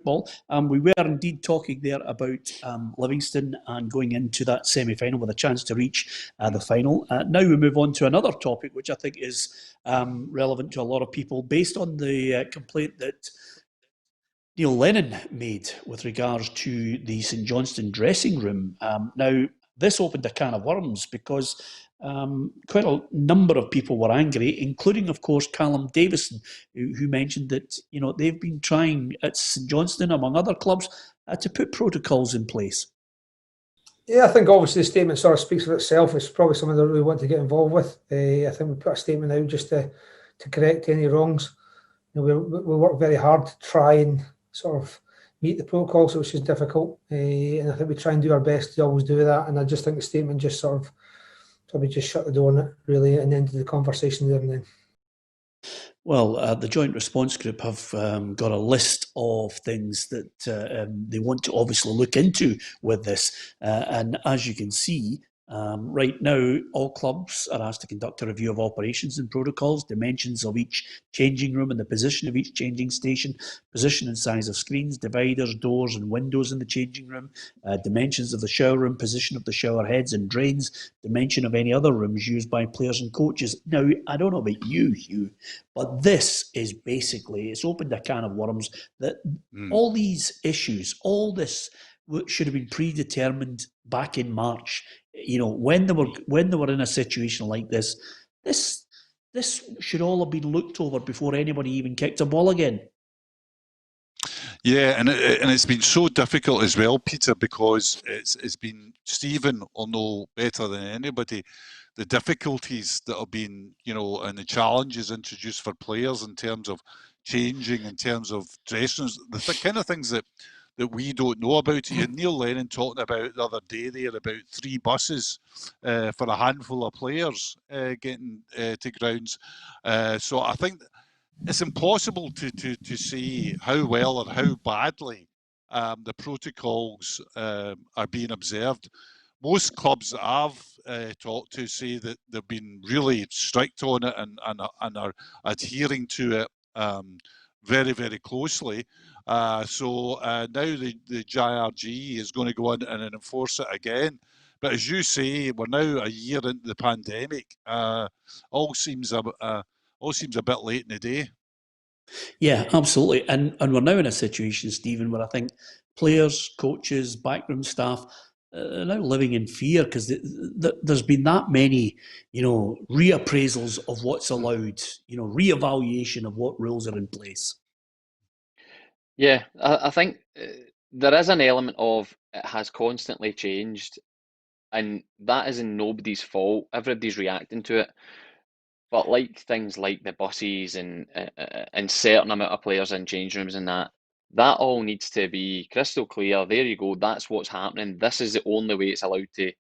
football. We were indeed talking there about Livingston and going into that semi-final with a chance to reach the final. Now we move on to another topic, which I think is relevant to a lot of people, based on the complaint that Neil Lennon made with regards to the St Johnstone dressing room. Now, this opened a can of worms because quite a number of people were angry, including, of course, Callum Davison, who mentioned that they've been trying at St Johnstone, among other clubs, to put protocols in place. Yeah, I think obviously the statement sort of speaks for itself. It's probably something that we want to get involved with. I think we put a statement out just to correct any wrongs. We work very hard to try and sort of meet the protocols, which is difficult. And I think we try and do our best to always do that. And I just think the statement just sort of probably just shut the door on it, really, and ended the conversation there and then. Well, the Joint Response Group have got a list of things that they want to obviously look into with this. And as you can see, right now, all clubs are asked to conduct a review of operations and protocols, dimensions of each changing room and the position of each changing station, position and size of screens, dividers, doors and windows in the changing room, dimensions of the shower room, position of the shower heads and drains, dimension of any other rooms used by players and coaches. Now, I don't know about you, Hugh, but this is basically, it's opened a can of worms that all these issues, all this should have been predetermined back in March. When they were in a situation like this, this should all have been looked over before anybody even kicked a ball again. Yeah, and it's been so difficult as well, Peter, because it's been, Stephen will know better than anybody, the difficulties that have been, and the challenges introduced for players in terms of changing, in terms of dressing rooms, the kind of things that we don't know about. You had Neil Lennon talking about the other day there about 3 buses for a handful of players getting to grounds. So I think it's impossible to say how well or how badly the protocols are being observed. Most clubs that I've talked to say that they've been really strict on it and are adhering to it very, very closely. So now the JRG is going to go in and enforce it again. But as you say, we're now a year into the pandemic. All seems a bit late in the day. Yeah, absolutely. And we're now in a situation, Stephen, where I think players, coaches, backroom staff are now living in fear because there's been that many, reappraisals of what's allowed, reevaluation of what rules are in place. Yeah, I think there is an element of it has constantly changed, and that isn't nobody's fault. Everybody's reacting to it. But like things like the buses and certain amount of players in change rooms and that all needs to be crystal clear. There you go. That's what's happening. This is the only way it's allowed to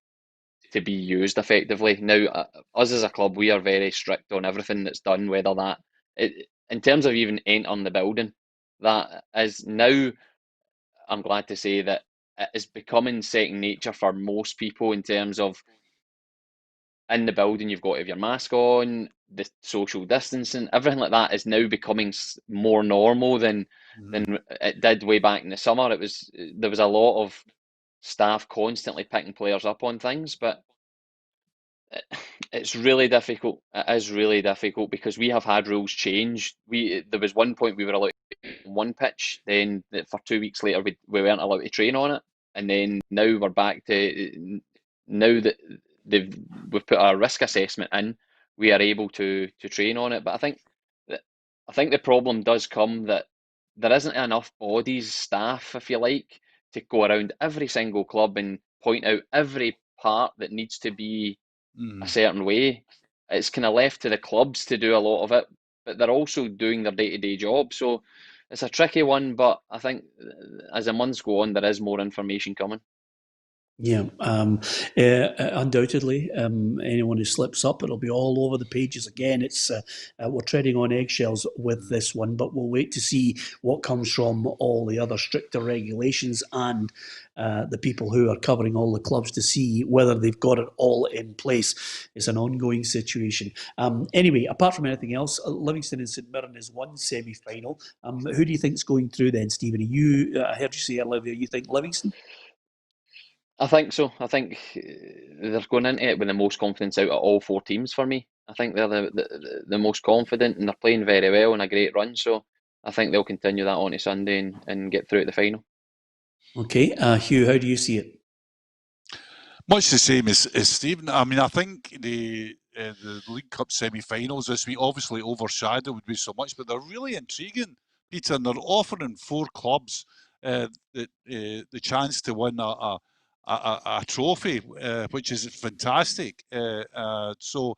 be used effectively. Now, us as a club, we are very strict on everything that's done, whether that, in terms of even entering the building, that is now, I'm glad to say that it is becoming second nature for most people in terms of in the building, you've got to have your mask on, the social distancing, everything like that is now becoming more normal than it did way back in the summer. There was a lot of staff constantly picking players up on things, but it's really difficult. It is really difficult because we have had rules change. There was one point we were allowed on one pitch, then for 2 weeks later we weren't allowed to train on it, and then now we're back to now that we've put a risk assessment in, we are able to train on it. But I think the problem does come that there isn't enough bodies, staff, if you like, to go around every single club and point out every part that needs to be a certain way. It's kind of left to the clubs to do a lot of it, but they're also doing their day-to-day job. So it's a tricky one, but I think as the months go on, there is more information coming. Yeah, undoubtedly. Anyone who slips up, it'll be all over the pages again. It's we're treading on eggshells with this one, but we'll wait to see what comes from all the other stricter regulations and the people who are covering all the clubs to see whether they've got it all in place. It's an ongoing situation. Anyway, apart from anything else, Livingston and St Mirren is one semi-final. Who do you think's going through then, Stephen? I heard you say earlier, you think Livingston? I think so. I think they're going into it with the most confidence out of all four teams for me. I think they're the most confident and they're playing very well and a great run. So I think they'll continue that on to Sunday and get through to the final. Okay, Hugh, how do you see it? Much the same as Stephen. I mean, I think the League Cup semi-finals this week obviously overshadowed with so much, but they're really intriguing, Peter, and they're offering four clubs the chance to win a trophy, which is fantastic. So,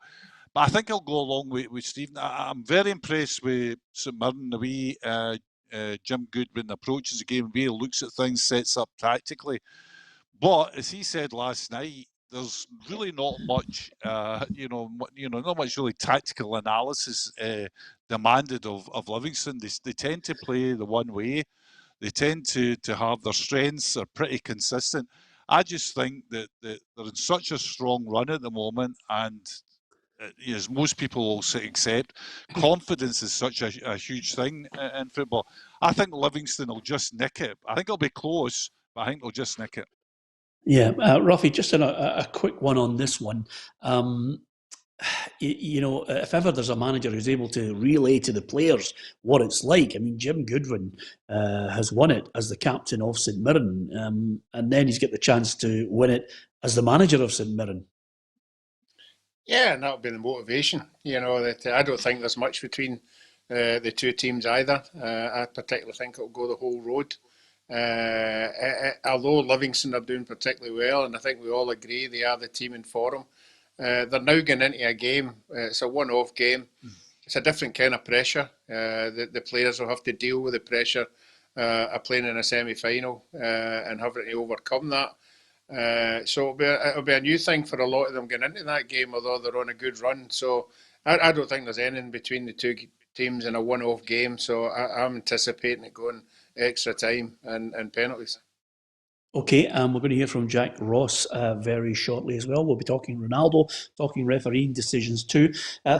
but I think I'll go along with Stephen. I'm very impressed with St Mirren, the way Jim Goodwin approaches the game, the way he looks at things, sets up tactically. But as he said last night, there's really not much, not much really tactical analysis demanded of Livingston. They tend to play the one way. They tend to have their strengths are pretty consistent. I just think that they're in such a strong run at the moment, and as most people will accept, confidence is such a huge thing in football. I think Livingston will just nick it. I think it'll be close, but I think they'll just nick it. Yeah, Ruffy, just a quick one on this one. If ever there's a manager who's able to relay to the players what it's like, I mean, Jim Goodwin has won it as the captain of St Mirren, and then he's got the chance to win it as the manager of St Mirren. Yeah, and that'll be the motivation. That I don't think there's much between the two teams either. I particularly think it'll go the whole road. Although Livingston are doing particularly well, and I think we all agree they are the team in form, they're now going into a game. It's a one-off game. It's a different kind of pressure. The players will have to deal with the pressure of playing in a semi-final and having to overcome that. So it'll be a new thing for a lot of them getting into that game, although they're on a good run. So I don't think there's anything between the two teams in a one-off game. So I'm anticipating it going extra time and penalties. Okay, we're going to hear from Jack Ross very shortly as well. We'll be talking Ronaldo, talking refereeing decisions too.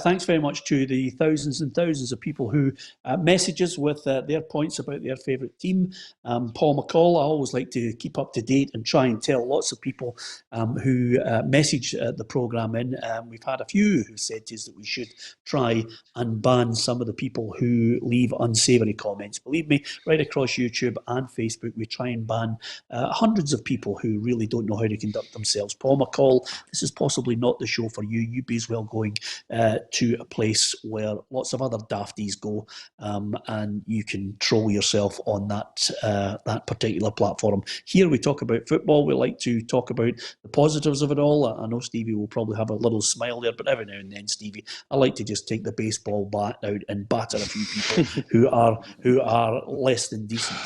Thanks very much to the thousands and thousands of people who message us with their points about their favourite team. Paul McCall, I always like to keep up to date and try and tell lots of people who message the programme in. We've had a few who said to us that we should try and ban some of the people who leave unsavoury comments. Believe me, right across YouTube and Facebook, we try and ban hundreds of people who really don't know how to conduct themselves. Paul McCall, this is possibly not the show for you. You'd be as well going to a place where lots of other dafties go, and you can troll yourself on that particular platform. Here we talk about football. We like to talk about the positives of it all. I know Stevie will probably have a little smile there, but every now and then, Stevie, I like to just take the baseball bat out and batter a few people who are less than decent.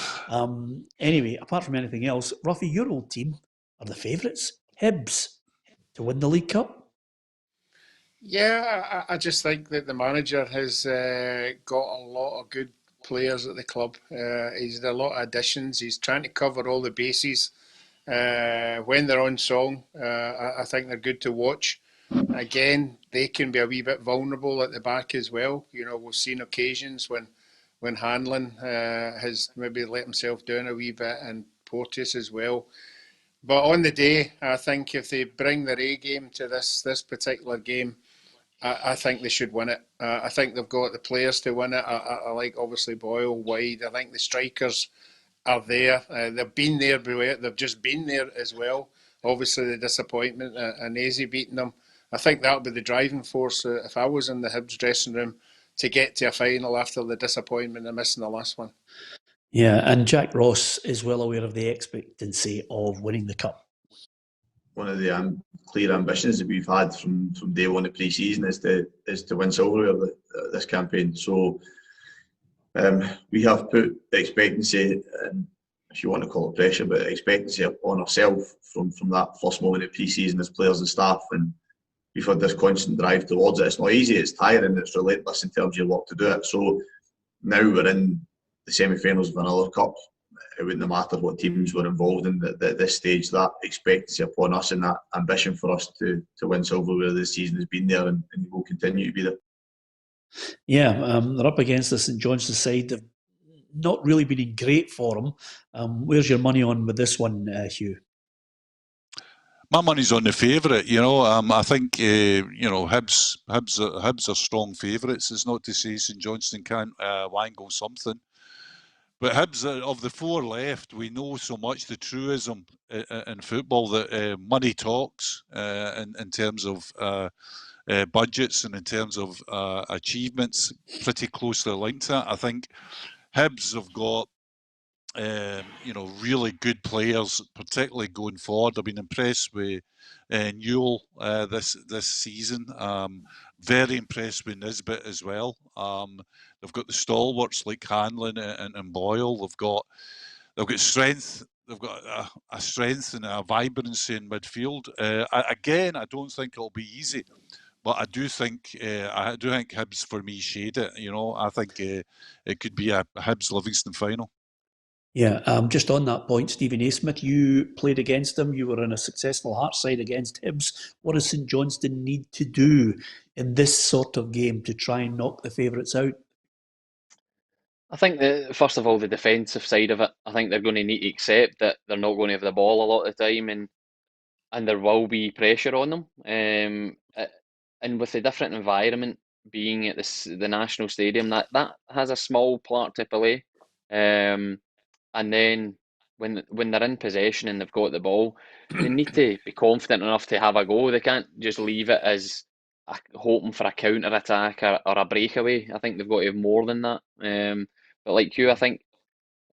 Anyway, apart from anything else, Ruffy, your old team are the favourites, Hibs, to win the League Cup. Yeah, I just think that the manager has got a lot of good players at the club. He's had a lot of additions. He's trying to cover all the bases. When they're on song, I think they're good to watch. Again, they can be a wee bit vulnerable at the back as well. We've seen occasions when Hanlon has maybe let himself down a wee bit, and Porteous as well. But on the day, I think if they bring their A game to this particular game, I think they should win it. I think they've got the players to win it. I like, obviously, Boyle, Wide. I think the strikers are there. They've been there, they've just been there as well. Obviously, the disappointment and Azy beating them. I think that'll be the driving force if I was in the Hibs dressing room to get to a final after the disappointment of missing the last one. Yeah, and Jack Ross is well aware of the expectancy of winning the Cup. One of the clear ambitions that we've had from day one of pre-season is to win silverware this campaign. So we have put the expectancy in if you want to call it pressure, but expectancy upon ourselves from that first moment of pre-season as players and staff, and we've had this constant drive towards it. It's not easy, it's tiring, it's relentless in terms of your work to do it. So now we're in the semi-finals of another cup. It wouldn't matter what teams were involved in at this stage. That expectancy upon us and that ambition for us to win silverware this season has been there and will continue to be there. Yeah, they're up against the St Johnstone side. They've not really been in great form. Where's your money on with this one, Hugh? My money's on the favourite. I think Hibs are strong favourites. It's not to say St Johnstone can't wangle something. But Hibs, of the four left, we know so much the truism in football that money talks in terms of budgets and in terms of achievements, pretty closely linked to that. I think Hibs have got really good players, particularly going forward. I've been impressed with Newell this season. Very impressed with Nisbet as well. They've got the stalwarts like Hanlon and Boyle. They've got strength. They've got a strength and a vibrancy in midfield. Again, I don't think it'll be easy, but I do think Hibs for me shade it. I think it could be a Hibs Livingston final. Yeah, just on that point, Stephen A. Smith, you played against them. You were in a successful Hearts side against Hibs. What does St Johnstone need to do in this sort of game to try and knock the favourites out? I think first of all, the defensive side of it, I think they're going to need to accept that they're not going to have the ball a lot of the time, and there will be pressure on them. And with the different environment being at the National Stadium, that has a small part to play. And then when they're in possession and they've got the ball, they need to be confident enough to have a go. They can't just leave it as hoping for a counter attack or a breakaway. I think they've got to have more than that. But like you, I think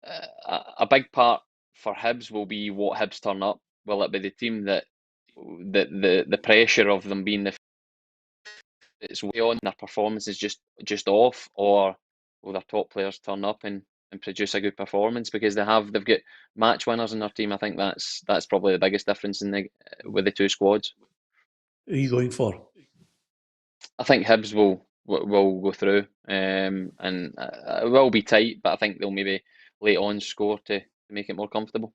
a big part for Hibs will be what Hibs turn up. Will it be the team that the pressure of them being it's way on, their performance is just off, or will their top players turn up and produce a good performance because they've got match winners in their team? I think that's probably the biggest difference with the two squads. Who are you going for? I think Hibs will go through, and it will be tight, but I think they'll maybe late on score to make it more comfortable.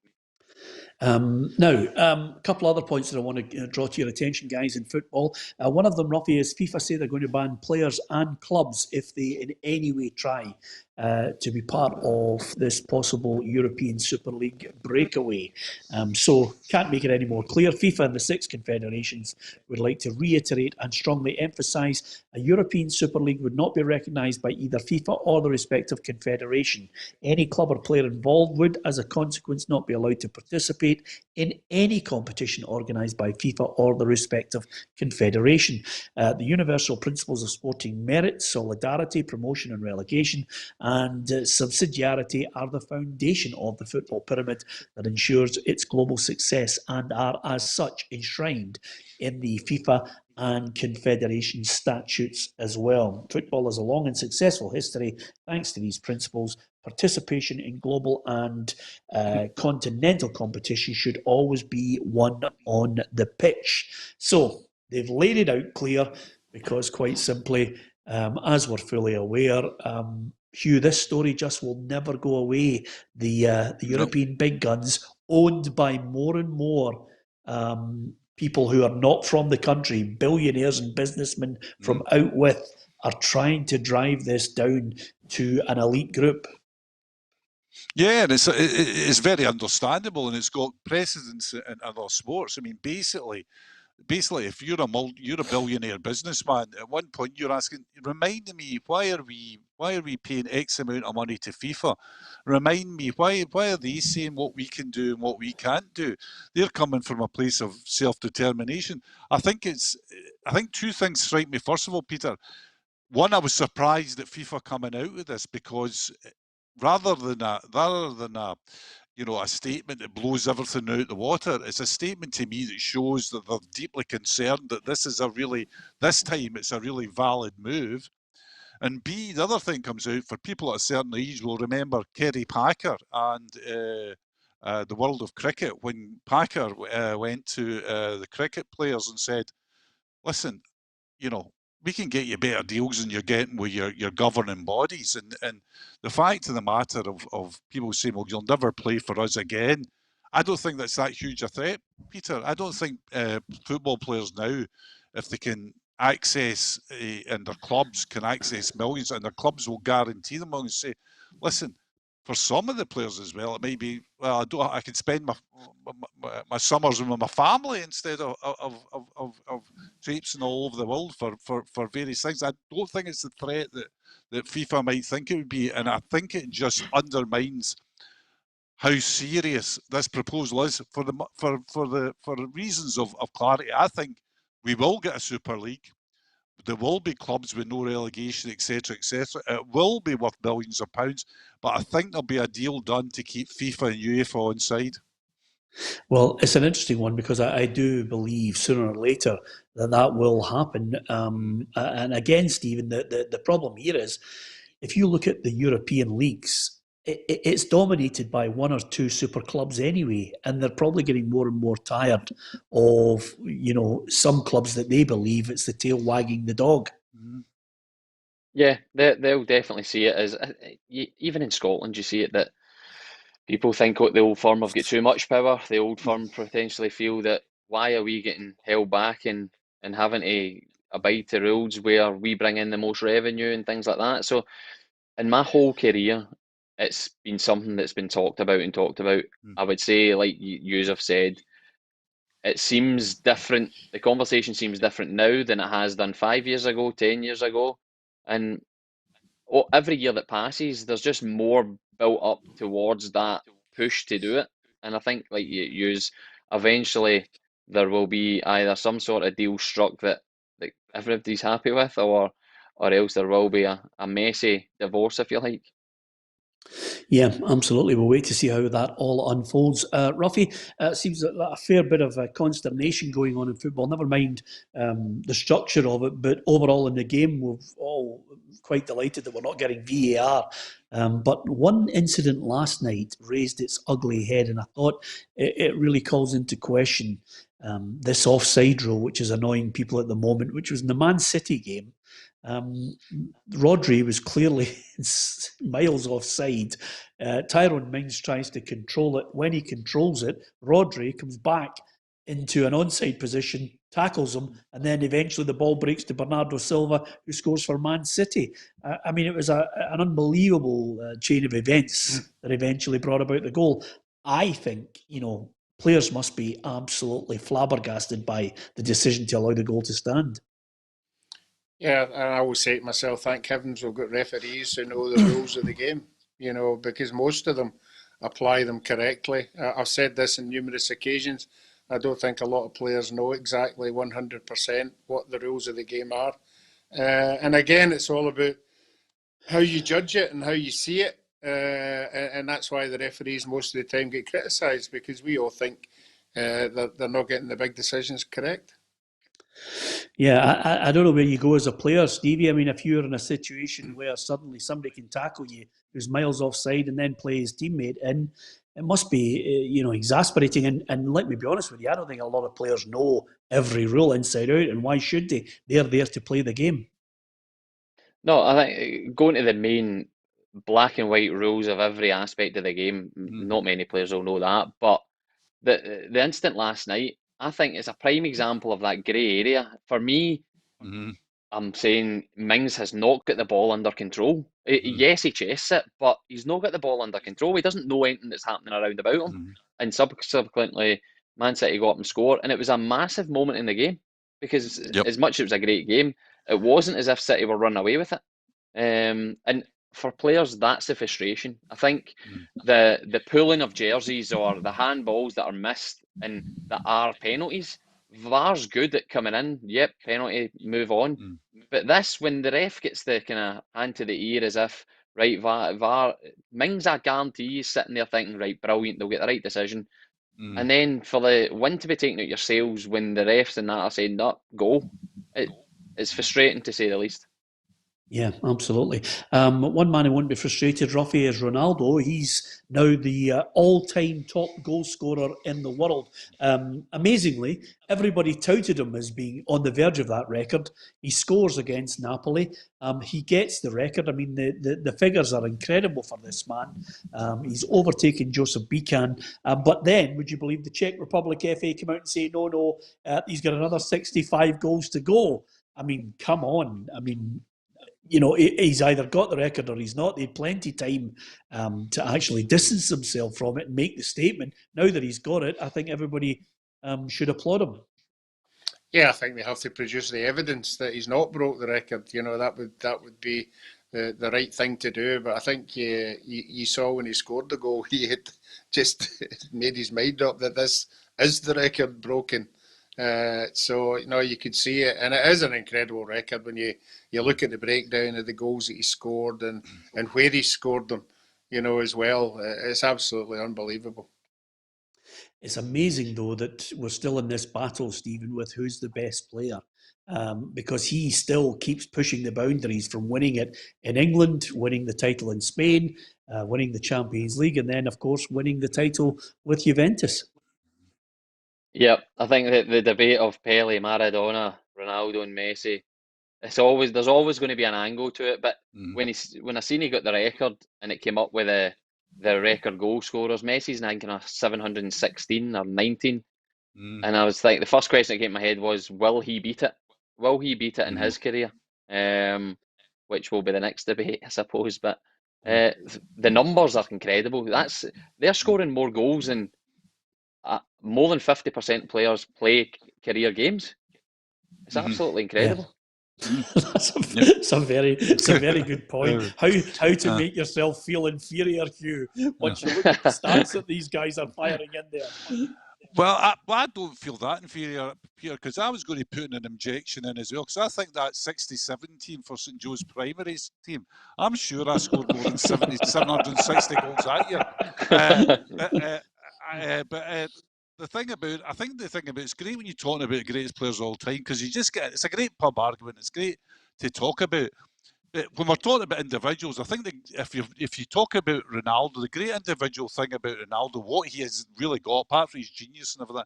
Now, a couple other points that I want to draw to your attention, guys, in football. One of them, Ruffy, is FIFA say they're going to ban players and clubs if they in any way try to be part of this possible European Super League breakaway. So, can't make it any more clear. FIFA and the 6 confederations would like to reiterate and strongly emphasise a European Super League would not be recognised by either FIFA or the respective confederation. Any club or player involved would, as a consequence, not be allowed to participate in any competition organised by FIFA or the respective confederation. The universal principles of sporting merit, solidarity, promotion and relegation, and subsidiarity are the foundation of the football pyramid that ensures its global success and are as such enshrined in the FIFA and confederation statutes as well. Football has a long and successful history thanks to these principles. Participation in global and continental competition should always be won on the pitch. So they've laid it out clear because, quite simply, as we're fully aware, Hugh, this story just will never go away. The European big guns, owned by more and more people who are not from the country, billionaires and businessmen from out with, are trying to drive this down to an elite group. Yeah, and it's very understandable, and it's got precedence in other sports. I mean, basically, if you're a billionaire businessman, at one point you're asking, remind me, why are we paying X amount of money to FIFA? Remind me, why are they saying what we can do and what we can't do? They're coming from a place of self-determination. I think two things strike me. First of all, Peter, one, I was surprised at FIFA coming out with this because rather than a statement that blows everything out the water, it's a statement to me that shows that they're deeply concerned that this time it's a really valid move. And B, the other thing comes out, for people at a certain age will remember Kerry Packer and the world of cricket when Packer went to the cricket players and said, listen, we can get you better deals than you're getting with your governing bodies. And the fact of the matter of people saying, well, you'll never play for us again, I don't think that's that huge a threat, Peter. I don't think football players now, if they can access, and their clubs can access millions, and their clubs will guarantee them millions, say, listen, for some of the players as well, it may be, well, I can spend my summers with my family instead of traipsing all over the world for various things. I don't think it's the threat that FIFA might think it would be, and I think it just undermines how serious this proposal is for the reasons of clarity. I think we will get a Super League. There will be clubs with no relegation, etc., etc. It will be worth billions of pounds, but I think there'll be a deal done to keep FIFA and UEFA on side. Well, it's an interesting one because I do believe sooner or later that will happen. And again, Stephen, the problem here is if you look at the European leagues, it's dominated by one or two super clubs anyway, and they're probably getting more and more tired of some clubs that they believe it's the tail wagging the dog. Mm-hmm. Yeah, they'll definitely see it as, even in Scotland, you see it that people think the old firm have got too much power. The old firm potentially feel that why are we getting held back and having to abide to rules where we bring in the most revenue and things like that. So in my whole career, it's been something that's been talked about and talked about. I would say, like you have said, it seems different. The conversation seems different now than it has done 5 years ago, 10 years ago, and every year that passes, there's just more built up towards that push to do it. And I think, like you use, eventually there will be either some sort of deal struck that everybody's happy with, or else there will be a messy divorce, if you like. Yeah, absolutely. We'll wait to see how that all unfolds. Ruffy, it seems a fair bit of consternation going on in football. Never mind the structure of it, but overall in the game, we're all quite delighted that we're not getting VAR. But one incident last night raised its ugly head, and I thought it really calls into question this offside rule, which is annoying people at the moment, which was in the Man City game. Rodri was clearly miles offside. Tyrone Mings tries to control it. When he controls it, Rodri comes back into an onside position, tackles him, and then eventually the ball breaks to Bernardo Silva, who scores for Man City. I mean, it was an unbelievable chain of events that eventually brought about the goal. I think, players must be absolutely flabbergasted by the decision to allow the goal to stand. Yeah, and I always say to myself, thank heavens we've got referees who know the rules of the game, because most of them apply them correctly. I've said this on numerous occasions. I don't think a lot of players know exactly 100% what the rules of the game are. And again, it's all about how you judge it and how you see it. And that's why the referees most of the time get criticised, because we all think that they're not getting the big decisions correct. Yeah, I don't know where you go as a player, Stevie. I mean, if you're in a situation where suddenly somebody can tackle you who's miles offside and then play his teammate in, it must be, exasperating. And let me be honest with you, I don't think a lot of players know every rule inside out, and why should they? They're there to play the game. No, I think going to the main black and white rules of every aspect of the game, not many players will know that, but the incident last night, I think is a prime example of that grey area. For me, I'm saying Mings has not got the ball under control. Yes, he chests it, but he's not got the ball under control. He doesn't know anything that's happening around about him. And subsequently, Man City got him score, and it was a massive moment in the game because as much as it was a great game, it wasn't as if City were running away with it. And for players, that's the frustration. I think the pulling of jerseys or the handballs that are missed and that are penalties, VAR's good at coming in. Yep, penalty, move on. But this, when the ref gets the kind of hand to the ear as if, right, VAR, Mings, I guarantee, is sitting there thinking, right, brilliant, they'll get the right decision. And then for the win to be taken out yourselves when the refs and that are saying, no, go, it's frustrating to say the least. Yeah, absolutely. One man who won't be frustrated, Ruffy, is Ronaldo. He's now the all-time top goal scorer in the world. Amazingly, everybody touted him as being on the verge of that record. He scores against Napoli. He gets the record. I mean, the figures are incredible for this man. He's overtaken Joseph Bican. But then, would you believe the Czech Republic FA came out and say, no, he's got another 65 goals to go. I mean, come on. I mean, he's either got the record or he's not. They had plenty of time to actually distance himself from it and make the statement. Now that he's got it, I think everybody should applaud him. Yeah, I think they have to produce the evidence that he's not broke the record. That would be the right thing to do. But I think you saw when he scored the goal, he had just made his mind up that this is the record broken. So you could see it, and it is an incredible record when you look at the breakdown of the goals that he scored and where he scored them, as well. It's absolutely unbelievable. It's amazing, though, that we're still in this battle, Stephen, with who's the best player. Because he still keeps pushing the boundaries from winning it in England, winning the title in Spain, winning the Champions League, and then, of course, winning the title with Juventus. Yep, I think that the debate of Pele, Maradona, Ronaldo, and Messi, there's always going to be an angle to it. But when I seen he got the record and it came up with the record goal scorers, Messi's now kind of 716 or 19, and I was like, the first question that came in my head was, will he beat it? Will he beat it in his career? Which will be the next debate, I suppose. But the numbers are incredible. They're scoring more goals than more than 50% players play career games. It's absolutely incredible. Yeah. It's a very good point. How to make yourself feel inferior, Hugh, once you look at the stats that these guys are firing in there. Well, I don't feel that inferior, Peter, because I was going to put in an objection in as well, because I think that 67 team for St Joe's Primaries team, I'm sure I scored more than 760 goals that year. But the thing about it's great when you're talking about the greatest players of all time, because it's a great pub argument. It's great to talk about. But when we're talking about individuals, I think that if you talk about Ronaldo, the great individual thing about Ronaldo, what he has really got, apart from his genius and everything,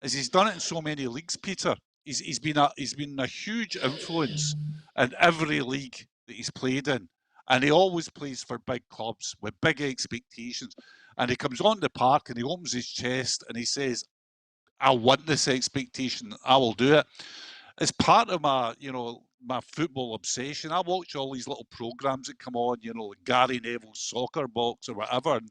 is he's done it in so many leagues, Peter. He's been a huge influence in every league that he's played in. And he always plays for big clubs with big expectations. And he comes on the park and he opens his chest and he says, I want this expectation, I will do it. It's part of my football obsession. I watch all these little programs that come on, Gary Neville's Soccer Box or whatever. And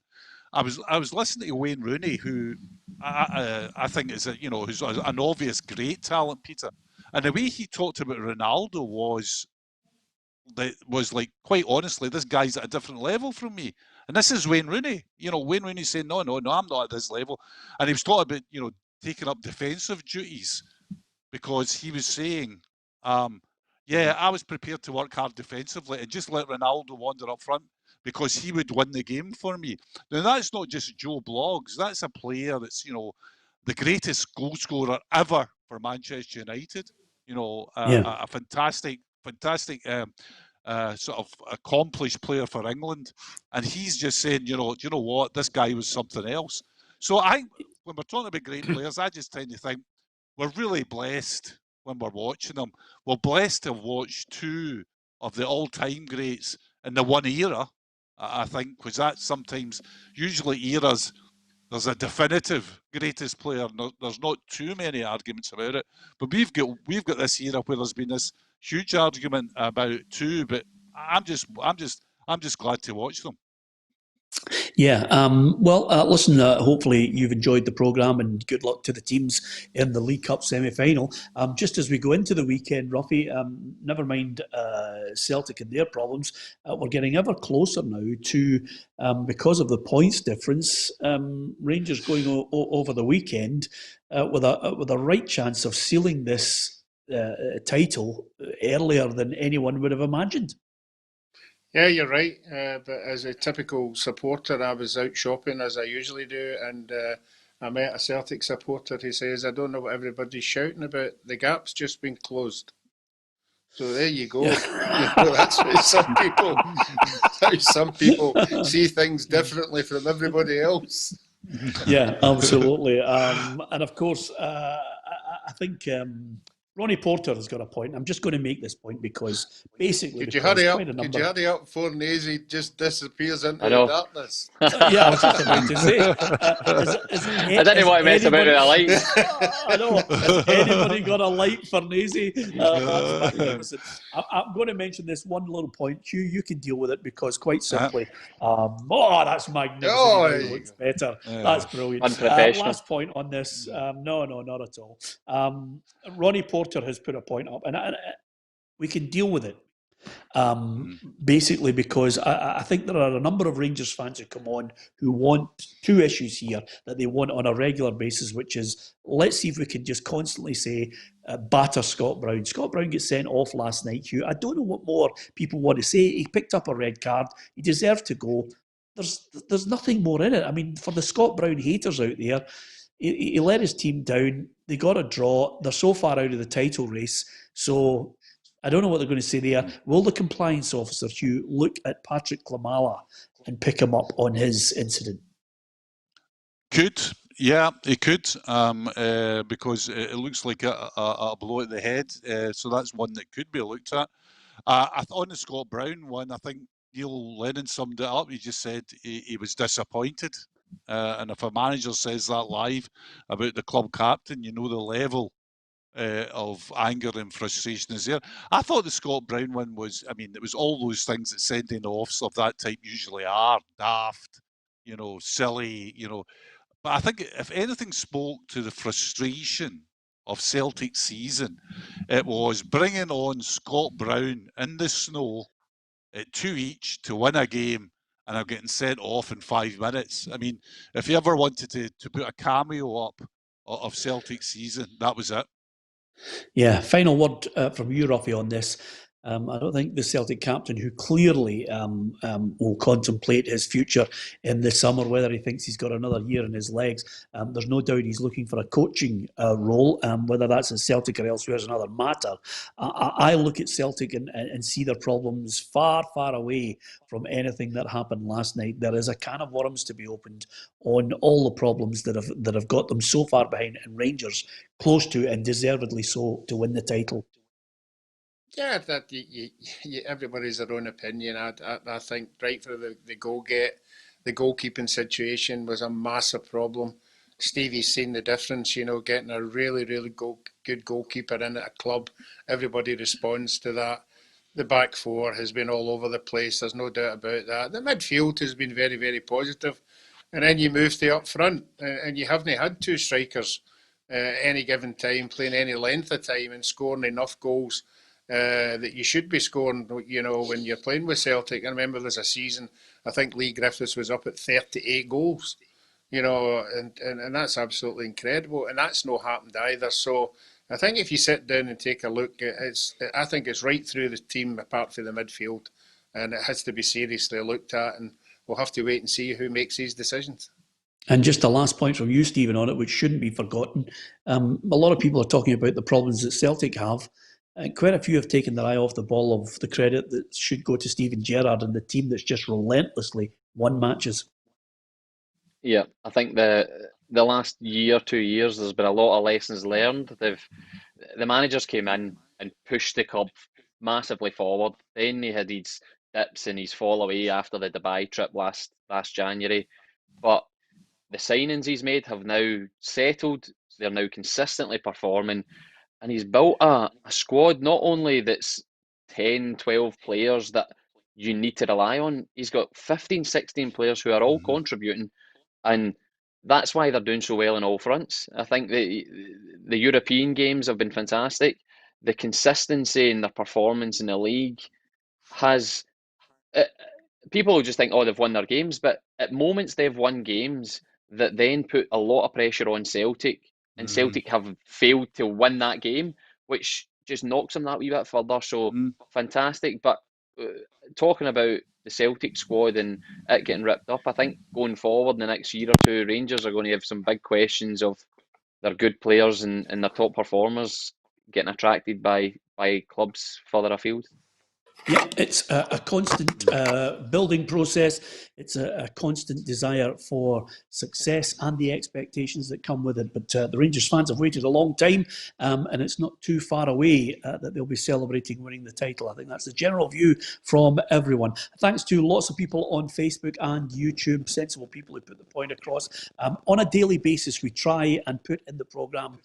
I was listening to Wayne Rooney, who I think is who's an obvious great talent, Peter. And the way he talked about Ronaldo was like, quite honestly, this guy's at a different level from me. And this is Wayne Rooney. Wayne Rooney saying, no, I'm not at this level. And he was talking about, taking up defensive duties, because he was saying, I was prepared to work hard defensively and just let Ronaldo wander up front because he would win the game for me. Now, that's not just Joe Bloggs. That's a player that's, the greatest goal scorer ever for Manchester United. A fantastic sort of accomplished player for England. And he's just saying, you know what, this guy was something else. So when we're talking about great players, I just tend to think we're really blessed when we're watching them. We're blessed to have watched two of the all-time greats in the one era, I think, because that's sometimes, usually eras, there's a definitive greatest player. There's not too many arguments about it, but we've got this era where there's been this huge argument about two. But I'm just glad to watch them. Yeah. Listen, hopefully you've enjoyed the programme and good luck to the teams in the League Cup semi-final. Just as we go into the weekend, Ruffy, never mind Celtic and their problems, we're getting ever closer now to, because of the points difference, Rangers going over the weekend with a right chance of sealing this title earlier than anyone would have imagined. Yeah, you're right. But as a typical supporter, I was out shopping as I usually do, and I met a Celtic supporter who says, I don't know what everybody's shouting about. The gap's just been closed. So there you go. Yeah. That's how some people see things differently from everybody else. Yeah, absolutely. And of course, I think Ronnie Porter has got a point. I'm just going to make this point because Could you because hurry quite a up? Could number. you hurry up before Nazy just disappears into I the know. darkness? Yeah, I was just about to say, I didn't want to mess about with the lights. I know. Has anybody got a light for Nazy? That's magnificent. I'm going to mention this one little point. Hugh, you can deal with it because quite simply, that's magnificent. Oh, He there now you looks go. better. That's brilliant. Unprofessional. Last point on this. No, not at all. Ronnie Porter has put a point up, and we can deal with it. Basically, because I think there are a number of Rangers fans who come on who want two issues here that they want on a regular basis, which is let's see if we can just constantly say, batter Scott Brown. Scott Brown gets sent off last night, Hugh. I don't know what more people want to say. He picked up a red card. He deserved to go. There's nothing more in it. I mean, for the Scott Brown haters out there, he let his team down. They got a draw. They're so far out of the title race. So I don't know what they're going to say there. Will the compliance officer, Hugh, look at Patrick Klimala and pick him up on his incident? Could. Yeah, he could, because it looks like a blow at the head. So that's one that could be looked at. On the Scott Brown one, I think Neil Lennon summed it up. He just said he was disappointed. And if a manager says that live about the club captain, you know the level of anger and frustration is there. I thought the Scott Brown one was, I mean, it was all those things that sending offs of that type usually are. Daft, silly, But I think if anything spoke to the frustration of Celtic's season, it was bringing on Scott Brown in the snow at 2 each to win a game, and I'm getting sent off in 5 minutes. I mean, if you ever wanted to put a cameo up of Celtic's season, that was it. Yeah, final word from you, Ruffy, on this. I don't think the Celtic captain, who clearly will contemplate his future in the summer, whether he thinks he's got another year in his legs, there's no doubt he's looking for a coaching role, whether that's in Celtic or elsewhere is another matter. I look at Celtic and see their problems far, far away from anything that happened last night. There is a can of worms to be opened on all the problems that have got them so far behind, and Rangers close to, and deservedly so, to win the title. Yeah, that everybody's their own opinion. I think right for the goalkeeping situation was a massive problem. Stevie's seen the difference, getting a really, really good goalkeeper in at a club. Everybody responds to that. The back four has been all over the place. There's no doubt about that. The midfield has been very, very positive. And then you move to up front, and you haven't had two strikers any given time, playing any length of time and scoring enough goals that you should be scoring, when you're playing with Celtic. I remember there's a season, I think Lee Griffiths was up at 38 goals, and that's absolutely incredible. And that's not happened either. So I think if you sit down and take a look, I think it's right through the team apart from the midfield, and it has to be seriously looked at, and we'll have to wait and see who makes these decisions. And just the last point from you, Stephen, on it, which shouldn't be forgotten. A lot of people are talking about the problems that Celtic have. And quite a few have taken their eye off the ball of the credit that should go to Steven Gerrard and the team that's just relentlessly won matches. Yeah, I think the last year, 2 years, there's been a lot of lessons learned. The managers came in and pushed the club massively forward. Then he had his dips and his fall away after the Dubai trip last January. But the signings he's made have now settled. They're now consistently performing. And he's built a squad not only that's 10, 12 players that you need to rely on, he's got 15, 16 players who are all contributing. And that's why they're doing so well on all fronts. I think the European games have been fantastic. The consistency in their performance in the league has. People will just think, oh, they've won their games, but at moments they've won games that then put a lot of pressure on Celtic, and Celtic have failed to win that game, which just knocks them that wee bit further. So fantastic. But talking about the Celtic squad and it getting ripped up, I think going forward in the next year or two, Rangers are going to have some big questions of their good players and their top performers getting attracted by by clubs further afield? Yeah, it's a constant building process. It's a constant desire for success and the expectations that come with it. But the Rangers fans have waited a long time, and it's not too far away that they'll be celebrating winning the title. I think that's the general view from everyone. Thanks to lots of people on Facebook and YouTube, sensible people who put the point across. On a daily basis, we try and put in the programme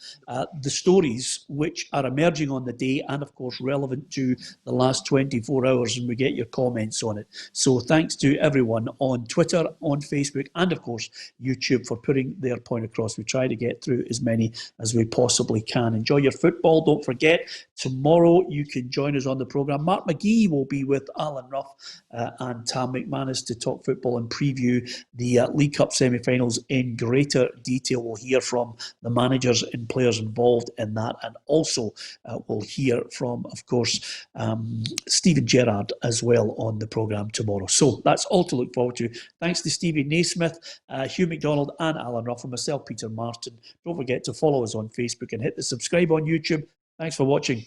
the stories which are emerging on the day and, of course, relevant to the last 24 hours, and we get your comments on it. So thanks to everyone on Twitter, on Facebook, and of course YouTube for putting their point across. We try to get through as many as we possibly can. Enjoy your football. Don't forget, tomorrow you can join us on the programme. Mark McGee will be with Alan Ruff and Tam McManus to talk football and preview the League Cup semi-finals in greater detail. We'll hear from the managers and players involved in that, and also we'll hear from, of course, Stephen Gerrard as well on the programme tomorrow. So that's all to look forward to. Thanks to Stevie Naismith, Hugh McDonald and Alan Ruff, and myself, Peter Martin. Don't forget to follow us on Facebook and hit the subscribe on YouTube. Thanks for watching.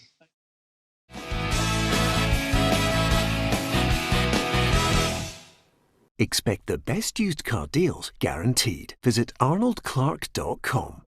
Expect the best used car deals guaranteed. Visit arnoldclark.com.